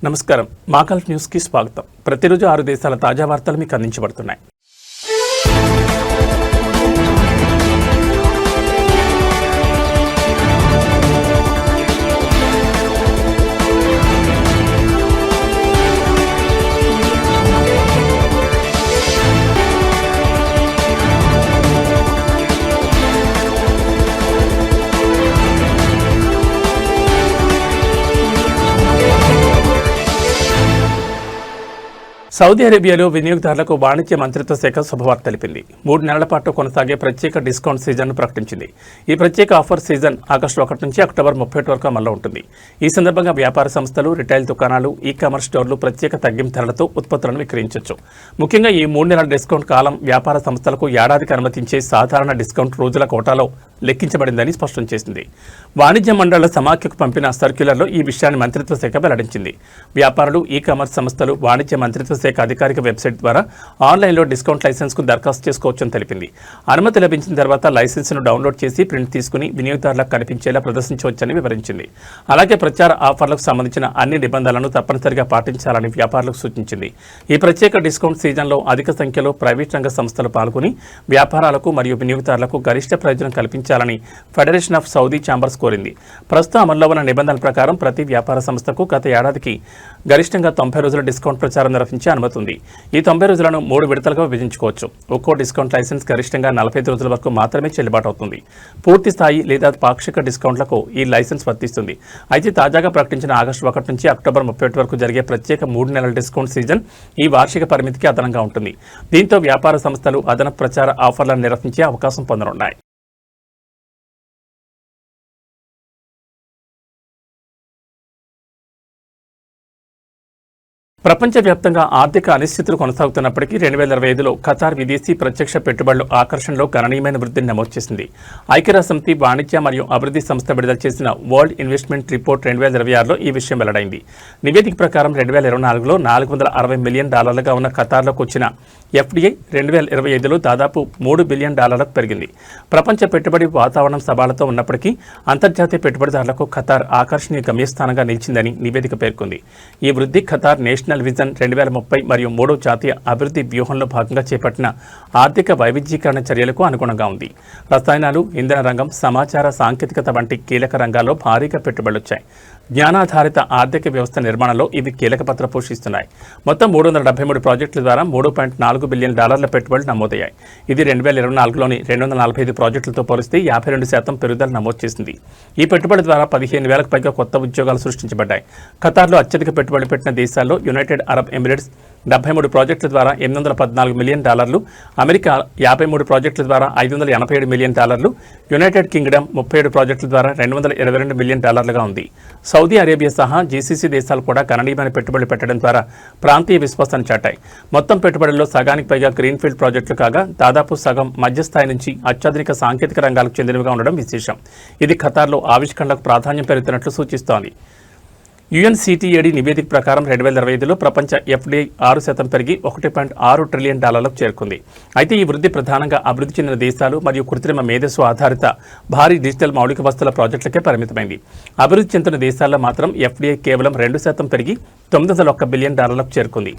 నమస్కారం. మాగల్ఫ్ న్యూస్కి స్వాగతం. ప్రతిరోజు 6 దేశాల తాజా వార్తలు మీకు అందించబడుతున్నాయి. సౌదీ అరేబియాలో వినియోగదారులకు వాణిజ్య మంత్రిత్వ శాఖ శుభవార్త తెలిపింది. 3 నెలల పాటు కొనసాగే ప్రత్యేక డిస్కౌంట్ సీజన్ను ప్రకటించింది. ఈ ప్రత్యేక ఆఫర్ సీజన్ ఆగస్టు 1 నుంచి అక్టోబర్ 31 వరకు అమల్లో ఉంటుంది. ఈ సందర్భంగా వ్యాపార సంస్థలు, రిటైల్ దుకాణాలు, ఈ-కామర్స్ స్టోర్లు ప్రత్యేక తగ్గింపు ధరలతో ఉత్పత్తులను విక్రయించవచ్చు. ముఖ్యంగా ఈ 3 నెలల డిస్కౌంట్ కాలం వ్యాపార సంస్థలకు ఏడాదికి అనుమతించే సాధారణ డిస్కౌంట్ రోజుల కోటాలో లెక్కించబడిందని స్పష్టం చేసింది. వాణిజ్య మండళ్ల సమాఖ్యకు పంపిన సర్క్యులర్లో ఈ విషయాన్ని మంత్రిత్వ శాఖ వెల్లడించింది. వ్యాపారులు, ఈ-కామర్స్ సంస్థలు వాణిజ్య మంత్రిత్వ శాఖ అధికారిక వెబ్సైట్ ద్వారా ఆన్లైన్లో డిస్కౌంట్ లైసెన్స్కు దరఖాస్తు చేసుకోవచ్చని తెలిపింది. అనుమతి లభించిన తర్వాత లైసెన్స్ను డౌన్లోడ్ చేసి ప్రింట్ తీసుకుని వినియోగదారులకు కనిపించేలా ప్రదర్శించవచ్చని వివరించింది. అలాగే ప్రచార ఆఫర్లకు సంబంధించిన అన్ని నిబంధనలను తప్పనిసరిగా పాటించాలని వ్యాపారులకు సూచించింది. ఈ ప్రత్యేక డిస్కౌంట్ సీజన్లో అధిక సంఖ్యలో ప్రైవేట్ రంగ సంస్థలు పాల్గొని వ్యాపారాలకు మరియు వినియోగదారులకు గరిష్ట ప్రయోజనం కల్పించాలని ఫెడరేషన్ ఆఫ్ సౌదీ ఛాంబర్స్ కోరింది. ప్రస్తుతం అమల్లో ఉన్న నిబంధనల ప్రకారం ప్రతి వ్యాపార సంస్థకు గత ఏడాదికి గరిష్టంగా 90 రోజుల డిస్కౌంట్ ప్రచారం నిర్వహించే అనుమతి ఉంది. ఈ 90 రోజులను 3 విడతలుగా విభజించుకోవచ్చు. ఒక్కో డిస్కౌంట్ లైసెన్స్ గరిష్టంగా 45 రోజుల వరకు మాత్రమే చెల్లుబాటు అవుతుంది. పూర్తి స్థాయి లేదా పాక్షిక డిస్కౌంట్లకు ఈ లైసెన్స్ వర్తిస్తుంది. అయితే తాజాగా ప్రకటించిన ఆగస్టు 1 నుంచి అక్టోబర్ 31 వరకు జరిగే ప్రత్యేక 3 నెలల డిస్కౌంట్ సీజన్ ఈ వార్షిక పరిమితికి అదనంగా ఉంటుంది. దీంతో వ్యాపార సంస్థలు అదనపు ప్రచార ఆఫర్లను నిర్వహించే అవకాశం పొందనున్నాయి. ప్రపంచవ్యాప్తంగా ఆర్థిక అనిశ్చితులు కొనసాగుతున్నప్పటికీ 2025లో ఖతార్ విదేశీ ప్రత్యక్ష పెట్టుబడుల ఆకర్షణలో గణనీయమైన వృద్ధిని నమోదు చేసింది. ఐక్యరాజ్యసమితి వాణిజ్య మరియు అభివృద్ధి సంస్థ విడుదల చేసిన వరల్డ్ ఇన్వెస్ట్మెంట్ రిపోర్ట్ 2026లో ఈ విషయం వెల్లడైంది. నివేదిక ప్రకారం 2024లో $460 మిలియన్ ఉన్న ఖతార్లోకి వచ్చిన ఎఫ్డీఐ 2025లో దాదాపు $3 బిలియన్ పెరిగింది. ప్రపంచ పెట్టుబడి వాతావరణం సవాళ్లతో ఉన్నప్పటికీ అంతర్జాతీయ పెట్టుబడిదారులకు ఖతార్ ఆకర్షణీయ గమ్యస్థానంగా నిలిచిందని నివేదిక పేర్కొంది. ఈ వృద్ధి ఖతార్ నేషనల్ విజన్ 2030 మరియు 3వ జాతీయ అభివృద్ధి వ్యూహంలో భాగంగా చేపట్టిన ఆర్థిక వైవిధ్యీకరణ చర్యలకు అనుగుణంగా ఉంది. రసాయనాలు, ఇంధన రంగం, సమాచార సాంకేతికత వంటి కీలక రంగాల్లో భారీగా పెట్టుబడులొచ్చాయి. జ్ఞానాధారిత ఆర్థిక వ్యవస్థ నిర్మాణంలో ఇవి కీలక పాత్ర పోషిస్తున్నాయి. మొత్తం 373 ప్రాజెక్టుల ద్వారా $3.4 బిలియన్ పెట్టుబడులు నమోదయ్యాయి. ఇది 2024లోని 245 ప్రాజెక్టులతో పోలిస్తే 52% పెరుగుదల నమోదు చేసింది. ఈ పెట్టుబడి ద్వారా 15,000కు పైగా కొత్త ఉద్యోగాలు సృష్టించబడ్డాయి. ఖతార్లో అత్యధిక పెట్టుబడులు పెట్టిన దేశాల్లో యునైటెడ్ అరబ్ ఎమిరేట్స్ 73 ప్రాజెక్టుల ద్వారా $814 మిలియన్, అమెరికా 53 ప్రాజెక్టుల ద్వారా $587 మిలియన్, యునైటెడ్ కింగ్డమ్ 37 ప్రాజెక్టుల ద్వారా $222 మిలియన్ ఉంది. సౌదీ అరేబియా సహా జీసీసీ దేశాలు కూడా గణనీయమైన పెట్టుబడులు పెట్టడం ద్వారా ప్రాంతీయ విశ్వాసాన్ని చాటాయి. మొత్తం పెట్టుబడుల్లో సగానికి పైగా గ్రీన్ఫీల్డ్ ప్రాజెక్టులు కాగా దాదాపు సగం మధ్యస్థాయి నుంచి అత్యాధునిక సాంకేతిక రంగాలకు చెందినవిగా ఉండడం విశేషం. ఇది ఖతార్లో ఆవిష్కరణలకు ప్రాధాన్యం పెరుగుతున్నట్లు సూచిస్తోంది. యుఎన్సిటిఏడి నివేదిక ప్రకారం 2025లో ప్రపంచ ఎఫ్డీఐ 6% పెరిగి $1.6 ట్రిలియన్ చేరుకుంది. అయితే ఈ వృద్ధి ప్రధానంగా అభివృద్ధి చెందిన దేశాలు మరియు కృత్రిమ మేధస్సు ఆధారిత భారీ డిజిటల్ మౌలిక వస్తువుల ప్రాజెక్టులకే పరిమితమైంది. అభివృద్ధి చెందిన దేశాల్లో మాత్రం ఎఫ్డీఐ కేవలం 2% పెరిగి $901 బిలియన్ చేరుకుంది.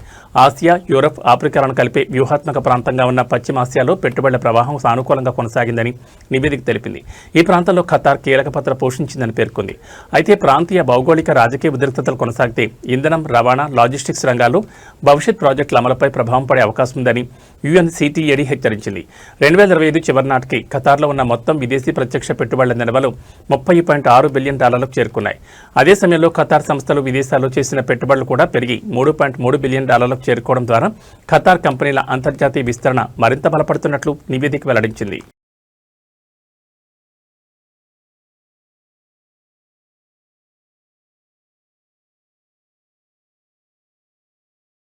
ఆసియా, యూరప్, ఆఫ్రికాలను కలిపే వ్యూహాత్మక ప్రాంతంగా ఉన్న పశ్చిమాసియాలో పెట్టుబడుల ప్రవాహం సానుకూలంగా కొనసాగిందని నివేదిక తెలిపింది. ఈ ప్రాంతంలో ఖతార్ కీలక పాత్ర పోషించిందని పేర్కొంది. అయితే ప్రాంతీయ భౌగోళిక రాజకీయ ఉద్రిక్తతలు కొనసాగితే ఇంధనం, రవాణా, లాజిస్టిక్స్ రంగాల్లో భవిష్యత్ ప్రాజెక్టుల అమలుపై ప్రభావం పడే అవకాశం ఉందని యుఎన్సిటిఏడి హెచ్చరించింది. 2025 చివరి నాటికి ఖతార్లో ఉన్న మొత్తం విదేశీ ప్రత్యక్ష పెట్టుబడుల నిల్వలు $30.6 బిలియన్ చేరుకున్నాయి. అదే సమయంలో ఖతార్ సంస్థలు విదేశాల్లో చేసిన పెట్టుబడులు కూడా పెరిగి $3.3 బిలియన్ చేరుకోవడం ద్వారా ఖతార్ కంపెనీల అంతర్జాతీయ విస్తరణ మరింత బలపడుతున్నట్లు నివేదిక వెల్లడించింది.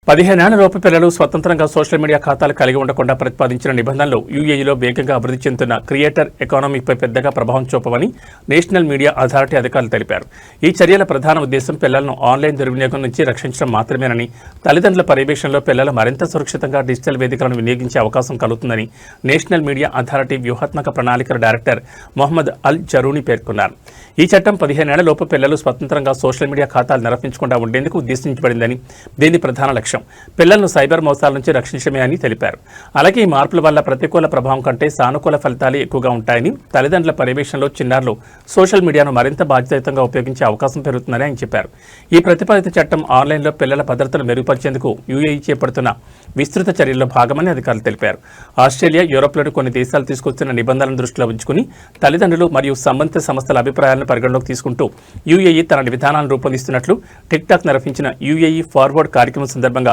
15 లోపు పిల్లలు స్వతంత్రంగా సోషల్ మీడియా ఖాతాలు కలిగి ఉండకుండా ప్రతిపాదించిన నిబంధనలు యూఏఈలో వేగంగా అభివృద్ధి చెందుతున్న క్రియేటర్ ఎకానమీపై పెద్దగా ప్రభావం చూపవని నేషనల్ మీడియా అథారిటీ అధికారులు తెలిపారు. ఈ చర్యల ప్రధాన ఉద్దేశం పిల్లలను ఆన్లైన్ దుర్వినియోగం నుంచి రక్షించడం మాత్రమేనని, తల్లిదండ్రుల పర్యవేక్షణలో పిల్లలు మరింత సురక్షితంగా డిజిటల్ వేదికలను వినియోగించే అవకాశం కలుగుతుందని నేషనల్ మీడియా అథారిటీ వ్యూహాత్మక ప్రణాళికల డైరెక్టర్ మొహమ్మద్ అల్ జరూని పేర్కొన్నారు. ఈ చట్టం 15 లోపు పిల్లలు స్వతంత్రంగా సోషల్ మీడియా ఖాతాలు నిర్వహించకుండా ఉండేందుకు ఉద్దేశించబడిందని, దీని ప్రధాన లక్ష్యం పిల్లలను సైబర్ మోసాల నుంచి రక్షించడమే అని తెలిపారు. అలాగే ఈ మార్పుల వల్ల ప్రతికూల ప్రభావం కంటే సానుకూల ఫలితాలు ఎక్కువగా ఉంటాయని, తల్లిదండ్రుల పర్యవేక్షణలో చిన్నారులు సోషల్ మీడియాను మరింత బాధ్యతాయుతంగా ఉపయోగించే అవకాశం పెరుగుతుందని ఆయన చెప్పారు. ఈ ప్రతిపాదిత చట్టం ఆన్లైన్లో పిల్లల భద్రతను మెరుగుపరిచేందుకు యూఏఈ చేపడుతున్న విస్తృత చర్యల్లో భాగమని అధికారులు తెలిపారు. ఆస్ట్రేలియా, యూరోప్లోని కొన్ని దేశాలు తీసుకొస్తున్న నిబంధనలను దృష్టిలో ఉంచుకుని తల్లిదండ్రులు మరియు సంబంధిత సంస్థల అభిప్రాయాలను పరిగణలోకి తీసుకుంటూ యూఏఈ తన విధానాలను రూపొందిస్తున్నట్లు టిక్టాక్ నిర్వహించిన యూఏఈ ఫార్వర్డ్ కార్యక్రమం సందర్భంగా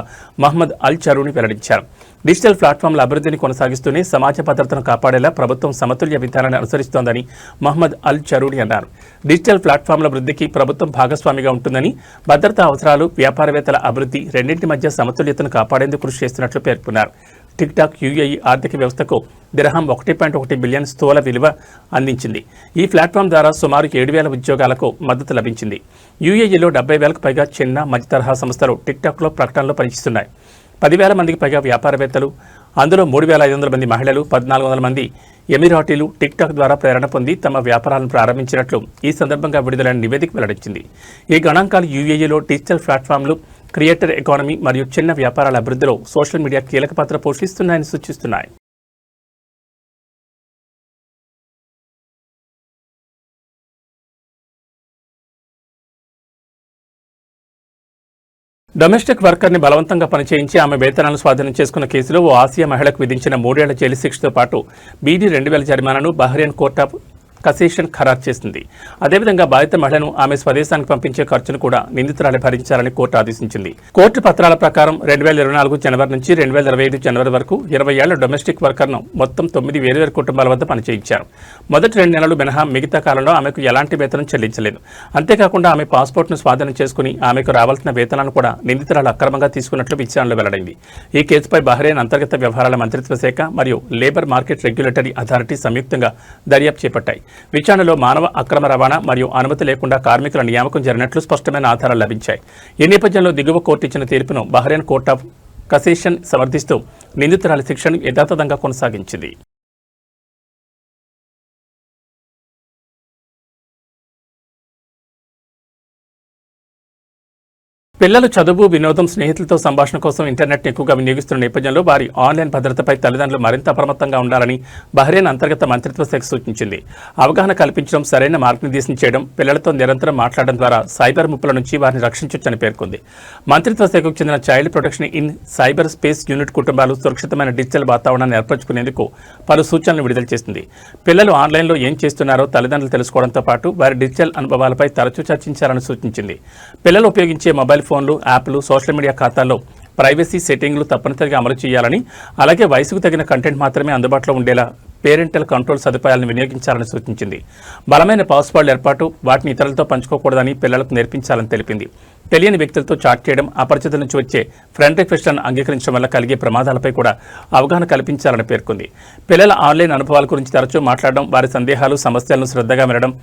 మహమ్మద్ అల్ చరూని వెల్లడించారు. డిజిటల్ ప్లాట్ఫామ్ల అభివృద్ధిని కొనసాగిస్తూనే సమాజ భద్రతను కాపాడేలా ప్రభుత్వం సమతుల్య విధానాన్ని అనుసరిస్తోందని మహమ్మద్ అల్ చరూని అన్నారు. డిజిటల్ ప్లాట్ఫామ్ల వృద్ధికి ప్రభుత్వం భాగస్వామిగా ఉంటుందని, భద్రతా అవసరాలు, వ్యాపారవేత్తల అభివృద్ధి రెండింటి మధ్య సమతుల్యతను కాపాడేందుకు కృషి చేస్తున్నట్లు పేర్కొన్నారు. టిక్టాక్ యూఏఈ ఆర్థిక వ్యవస్థకు దిర్హం 1.1 బిలియన్ స్థూల విలువ అందించింది. ఈ ప్లాట్ఫామ్ ద్వారా సుమారు 7,000 ఉద్యోగాలకు మద్దతు లభించింది. యూఏఈలో 70,000కు పైగా చిన్న, మధ్య తరహా సంస్థలు టిక్టాక్లో ప్రకటనలు పనిచేస్తున్నాయి. 10,000 మందికి పైగా వ్యాపారవేత్తలు, అందులో 3,500 మంది మహిళలు, 1,400 మంది ఎమిరాటీలు టిక్టాక్ ద్వారా ప్రేరణ పొంది తమ వ్యాపారాలను ప్రారంభించినట్లు ఈ సందర్భంగా విడుదలైన నివేదిక వెల్లడించింది. ఈ గణాంకాలు యూఏఈలో డిజిటల్ ప్లాట్ఫామ్లు, క్రియేటర్ ఎకానమీ మరియు చిన్న వ్యాపారాల అభివృద్ధిలో సోషల్ మీడియా కీలక పాత్ర పోషిస్తున్నాయని సూచిస్తున్నాయి. డొమెస్టిక్ వర్కర్ని బలవంతంగా పనిచేయించి ఆమె వేతనాలను స్వాధీనం చేసుకున్న కేసులో ఓ ఆసియా మహిళకు విధించిన 3 ఏళ్ల జైలు శిక్షతో పాటు బీడీ 2,000 జరిమానాను బహ్రెయిన్ కోర్ట్ ఆఫ్ కసేషన్ ఖరారు చేసింది. అదేవిధంగా బాధిత మహిళను ఆమె స్వదేశానికి పంపించే ఖర్చును కూడా నిందితురాలే భరించాలని కోర్టు ఆదేశించింది. కోర్టు పత్రాల ప్రకారం 2024 జనవరి నుంచి 2025 జనవరి వరకు 20 ఏళ్ల డొమెస్టిక్ వర్కర్ను మొత్తం 9 వేర్వేరు కుటుంబాల వద్ద పనిచేయించారు. మొదటి 2 నెలలు మినహా మిగతా కాలంలో ఆమెకు ఎలాంటి వేతనం చెల్లించలేదు. అంతేకాకుండా ఆమె పాస్పోర్ట్ను స్వాధీనం చేసుకుని ఆమెకు రావాల్సిన వేతనాన్ని కూడా నిందితురాలు అక్రమంగా తీసుకున్నట్లు విచారణలో వెల్లడైంది. ఈ కేసుపై బహ్రెయిన్ అంతర్గత వ్యవహారాల మంత్రిత్వ శాఖ మరియు లేబర్ మార్కెట్ రెగ్యులేటరీ అథారిటీ సంయుక్తంగా దర్యాప్తు చేపట్టాయి. విచారణలో మానవ అక్రమ రవాణా మరియు అనుమతి లేకుండా కార్మికుల నియామకం జరిగినట్లు స్పష్టమైన ఆధారాలు లభించాయి. ఈ నేపథ్యంలో దిగువ కోర్టు ఇచ్చిన తీర్పును బహ్రెయిన్ కోర్ట్ ఆఫ్ కసేషన్ సమర్థిస్తూ నిందితురాలి శిక్షను యథాతథంగా కొనసాగించింది. పిల్లలు చదువు, వినోదం, స్నేహితులతో సంభాషణ కోసం ఇంటర్నెట్ని ఎక్కువగా వినియోగిస్తున్న నేపథ్యంలో వారి ఆన్లైన్ భద్రతపై తల్లిదండ్రులు మరింత అప్రమత్తంగా ఉండాలని బహ్రెయిన్ అంతర్గత మంత్రిత్వ శాఖ సూచించింది. అవగాహన కల్పించడం, సరైన మార్గనిర్దేశం చేయడం, పిల్లలతో నిరంతరం మాట్లాడడం ద్వారా సైబర్ ముప్పుల నుంచి వారిని రక్షించొచ్చని పేర్కొంది. మంత్రిత్వ శాఖకు చెందిన child protection in cyber space unit కుటుంబాలు సురక్షితమైన డిజిటల్ వాతావరణాన్ని ఏర్పరచుకునేందుకు పలు సూచనలు విడుదల చేసింది. పిల్లలు ఆన్లైన్లో ఏం చేస్తున్నారో తల్లిదండ్రులు తెలుసుకోవడంతో పాటు వారి డిజిటల్ అనుభవాలపై తరచూ చర్చించాలని సూచించింది. పిల్లలు ఉపయోగించే మొబైల్ ఫోన్లు, యాప్లు, సోషల్ మీడియా ఖాతాల్లో ప్రైవసీ సెట్టింగ్లు తప్పనిసరిగా అమలు చేయాలని, అలాగే వయసుకు తగిన కంటెంట్ మాత్రమే అందుబాటులో ఉండేలా పేరెంటల్ కంట్రోల్ సదుపాయాలను వినియోగించాలని సూచించింది. బలమైన పాస్వర్డ్ల ఏర్పాటు, వాటిని ఇతరులతో పంచుకోకూడదని పిల్లలకు నేర్పించాలని తెలిపింది. తెలియని వ్యక్తులతో చాట్ చేయడం, అపరిచితుల నుంచి వచ్చే ఫ్రెండ్ రిక్వెస్ట్లను అంగీకరించడం వల్ల కలిగే ప్రమాదాలపై కూడా అవగాహన కల్పించాలని పేర్కొంది. పిల్లల ఆన్లైన్ అనుభవాల గురించి తరచూ మాట్లాడడం, వారి సందేహాలు, సమస్యలను శ్రద్ధగా వినడం,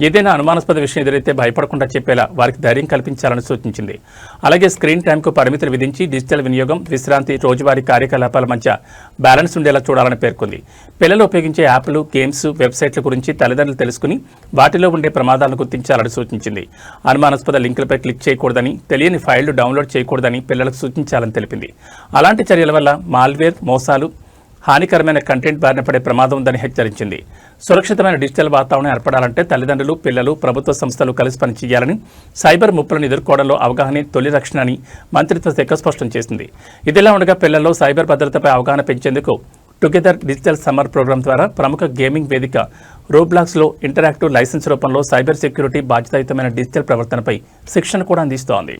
ఏదైనా అనుమానాస్పద విషయం ఎదురైతే భయపడకుండా చెప్పేలా వారికి ధైర్యం కల్పించాలని సూచించింది. అలాగే స్క్రీన్ టైంకు పరిమితులు విధించి డిజిటల్ వినియోగం, విశ్రాంతి, రోజువారీ కార్యకలాపాల మధ్య బ్యాలెన్స్ ఉండేలా చూడాలని పేర్కొంది. పిల్లలు ఉపయోగించే యాప్లు, గేమ్స్, వెబ్సైట్ల గురించి తల్లిదండ్రులు తెలుసుకుని వాటిలో ఉండే ప్రమాదాలను గుర్తించాలని సూచించింది. అనుమానాస్పద లింకులపై క్లిక్ చేయకూడదని, తెలియని ఫైళ్లు డౌన్లోడ్ చేయకూడదని పిల్లలకు సూచించాలని తెలిపింది. అలాంటి చర్యల వల్ల మాల్వేర్, మోసాలు, హానికరమైన కంటెంట్ బారిన పడే ప్రమాదం ఉందని హెచ్చరించింది. సురక్షితమైన డిజిటల్ వాతావరణం ఏర్పడాలంటే తల్లిదండ్రులు, పిల్లలు, ప్రభుత్వ సంస్థలు కలిసి పనిచేయాలని, సైబర్ ముప్పులను ఎదుర్కోవడంలో అవగాహనే తొలి రక్షణ అని మంత్రిత్వ శాఖ స్పష్టం చేసింది. ఇదిలా ఉండగా పిల్లల్లో సైబర్ భద్రతపై అవగాహన పెంచేందుకు టుగెదర్ డిజిటల్ సమ్మర్ ప్రోగ్రాం ద్వారా ప్రముఖ గేమింగ్ వేదిక రోబ్లాక్స్లో ఇంటరాక్టివ్ లైసెన్స్ రూపంలో సైబర్ సెక్యూరిటీ, బాధ్యతాయుతమైన డిజిటల్ ప్రవర్తనపై శిక్షణ కూడా అందిస్తోంది.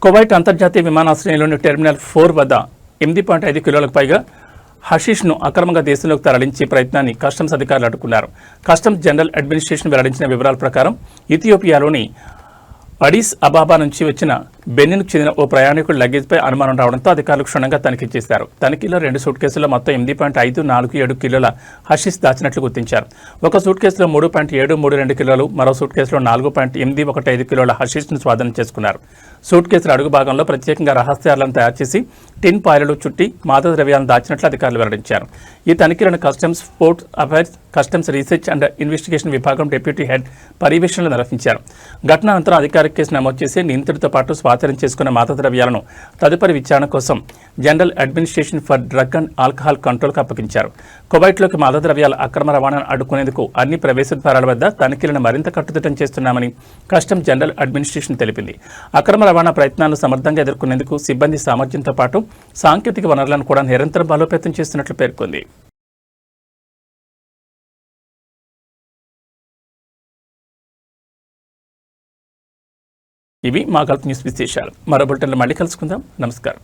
కువైట్ అంతర్జాతీయ విమానాశ్రయంలోని టెర్మినల్ 4 వద్ద 8.5 కిలోలకు పైగా హషీష్ను అక్రమంగా దేశంలోకి తరలించే ప్రయత్నాన్ని కస్టమ్స్ అధికారులు అడ్డుకున్నారు. కస్టమ్స్ జనరల్ అడ్మినిస్ట్రేషన్ వెల్లడించిన వివరాల ప్రకారం ఇథియోపియాలోని అడిస్ అబాబా నుంచి వచ్చిన బెనిన్కు చెందిన ఓ ప్రయాణికుడి లగేజ్పై అనుమానం రావడంతో అధికారులు క్షుణ్ణంగా తనిఖీ చేశారు. తనిఖీలో 2 సూట్ కేసుల్లో మొత్తం 8.547 కిలోల హషీష్ దాచినట్లు గుర్తించారు. ఒక సూట్ కేసులో 3.732 కిలోలు, మరో సూట్ కేసులో 4.815 కిలోల హషీష్ను స్వాధీనం చేసుకున్నారు. సూట్ కేసుల అడుగు భాగంలో ప్రత్యేకంగా రహస్యాలను తయారు చేసి టిన్ పాయలు చుట్టి మాదక ద్రవ్యాలను దాచినట్లు అధికారులు వెల్లడించారు. ఈ తనిఖీలను customs, port affairs, customs research and investigation విభాగం డిప్యూటీ హెడ్ పర్యవేక్షణలో నిర్వహించారు. ఘటన అనంతరం అధికారిక కేసు నమోదు చేసి నిందితుడితో పాటు స్వాధీనం చేసుకున్న మాదక ద్రవ్యాలను తదుపరి విచారణ కోసం general administration for drug and alcohol కంట్రోల్కు అప్పగించారు. కువైట్లోకి మాదక ద్రవ్యాల అక్రమ రవాణాను అడ్డుకునేందుకు అన్ని ప్రవేశ ద్వారాల వద్ద తనిఖీలను మరింత కట్టుదిట్టం చేస్తున్నామని కస్టమ్స్ జనరల్ అడ్మినిస్ట్రేషన్ తెలిపింది. అక్రమ రవాణా ప్రయత్నాలను సమర్థంగా ఎదుర్కొనేందుకు సిబ్బంది సామర్థ్యంతో పాటు సాంకేతిక వనరులను కూడా నిరంతరం బలోపేతం చేస్తున్నట్లు పేర్కొంది. ఇవి మా గల్ఫ్ న్యూస్ విశేషాలు. మరో బులెటిన్లో మళ్ళీ కలుసుకుందాం. నమస్కారం.